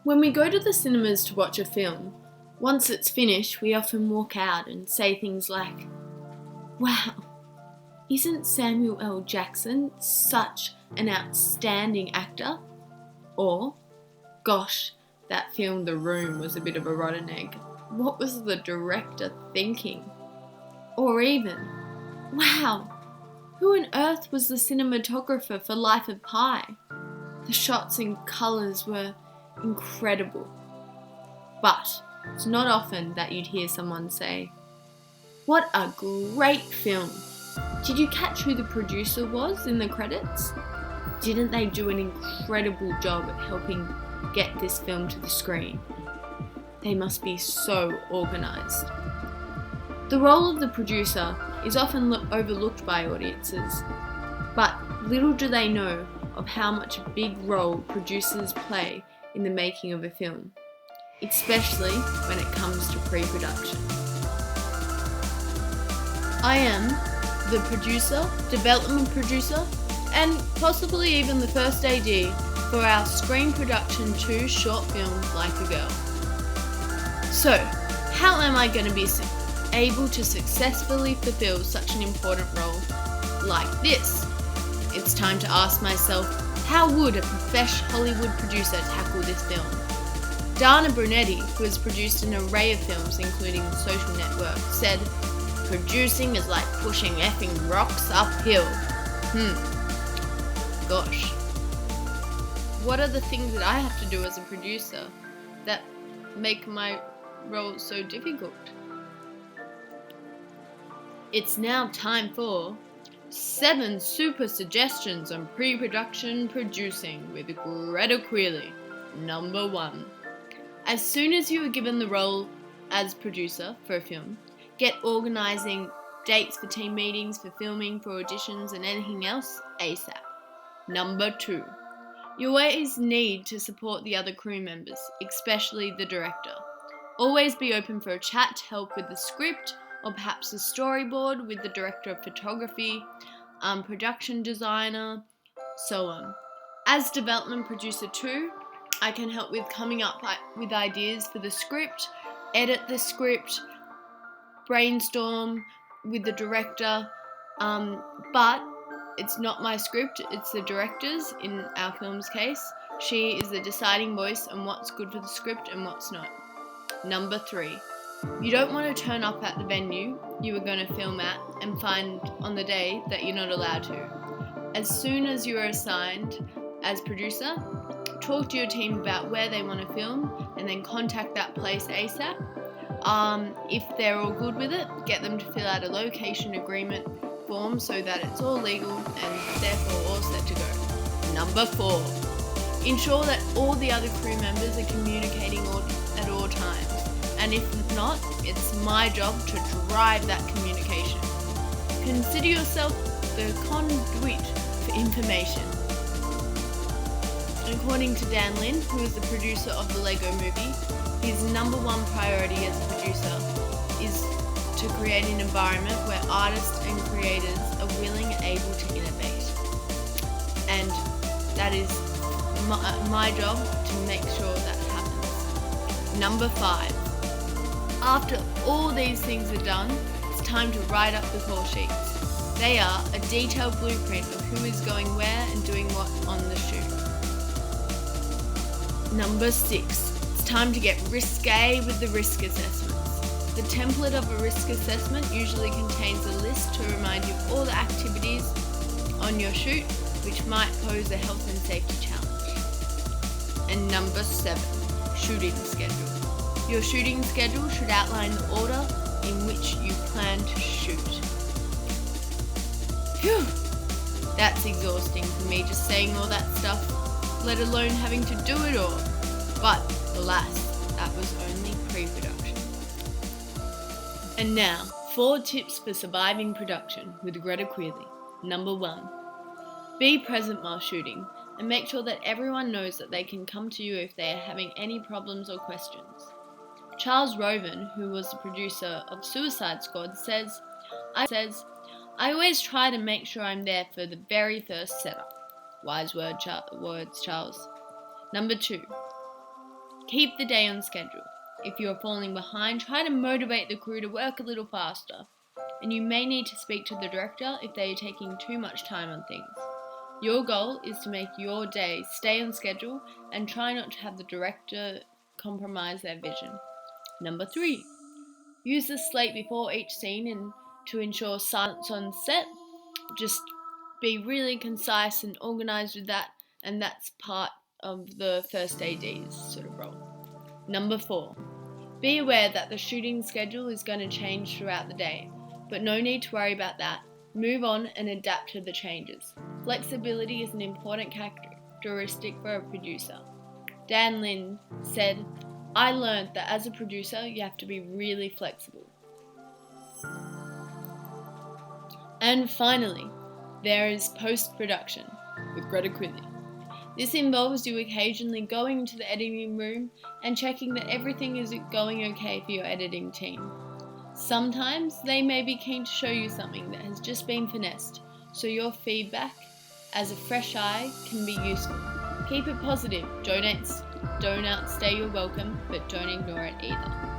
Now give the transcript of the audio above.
When we go to the cinemas to watch a film, once it's finished, we often walk out and say things like, "Wow, isn't Samuel L. Jackson such an outstanding actor?" Or, "Gosh, that film The Room was a bit of a rotten egg. What was the director thinking?" Or even, "Wow, who on earth was the cinematographer for Life of Pi? The shots and colours were incredible." But it's not often that you'd hear someone say, "What a great film. Did you catch who the producer was in the credits? Didn't they do an incredible job at helping get this film to the screen? They must be so organised." The role of the producer is often overlooked by audiences, but little do they know of how much a big role producers play in the making of a film, especially when it comes to pre-production. I am the producer, development producer, and possibly even the first AD for our Screen Production 2 short film, Like a Girl. So, how am I going to be able to successfully fulfill such an important role like this? It's time to ask myself, how would a professional Hollywood producer tackle this film? Dana Brunetti, who has produced an array of films including The Social Network, said, "Producing is like pushing effing rocks uphill." Gosh. What are the things that I have to do as a producer that make my role so difficult? It's now time for 7 super suggestions on pre-production producing with Greta Queerly. Number 1. As soon as you are given the role as producer for a film, get organising dates for team meetings, for filming, for auditions and anything else ASAP. Number 2. You always need to support the other crew members, especially the director. Always be open for a chat to help with the script or perhaps a storyboard with the director of photography, production designer, so on. As development producer too, I can help with coming up with ideas for the script, edit the script, brainstorm with the director, but it's not my script, it's the director's in our film's case. She is the deciding voice on what's good for the script and what's not. Number 3. You don't want to turn up at the venue you are going to film at and find on the day that you're not allowed to. As soon as you are assigned as producer, talk to your team about where they want to film and then contact that place ASAP. If they're all good with it, get them to fill out a location agreement form so that it's all legal and therefore all set to go. Number 4. Ensure that all the other crew members are communicating at all times. And if not, it's my job to drive that communication. Consider yourself the conduit for information. According to Dan Lin, who is the producer of the Lego Movie, his number 1 priority as a producer is to create an environment where artists and creators are willing and able to innovate. And that is my job to make sure that happens. Number 5. After all these things are done, it's time to write up the call sheets. They are a detailed blueprint of who is going where and doing what on the shoot. Number 6. It's time to get risque with the risk assessments. The template of a risk assessment usually contains a list to remind you of all the activities on your shoot which might pose a health and safety challenge. And number 7. Shooting schedule. Your shooting schedule should outline the order in which you plan to shoot. Phew! That's exhausting for me just saying all that stuff, let alone having to do it all. But alas, that was only pre-production. And now, 4 tips for surviving production with Greta Queerly. Number 1. Be present while shooting and make sure that everyone knows that they can come to you if they are having any problems or questions. Charles Roven, who was the producer of Suicide Squad, says, "I always try to make sure I'm there for the very first setup." Wise words, Charles. Number 2. Keep the day on schedule. If you are falling behind, try to motivate the crew to work a little faster. And you may need to speak to the director if they are taking too much time on things. Your goal is to make your day stay on schedule and try not to have the director compromise their vision. Number 3. Use the slate before each scene and to ensure silence on set. Just be really concise and organised with that, and that's part of the first AD's sort of role. Number 4. Be aware that the shooting schedule is going to change throughout the day, but no need to worry about that. Move on and adapt to the changes. Flexibility is an important characteristic for a producer. Dan Lin said, "I learned that as a producer, you have to be really flexible." And finally, there is post-production with Greta Quigley. This involves you occasionally going into the editing room and checking that everything is going okay for your editing team. Sometimes they may be keen to show you something that has just been finessed, so your feedback as a fresh eye can be useful. Keep it positive, don't outstay your welcome, but don't ignore it either.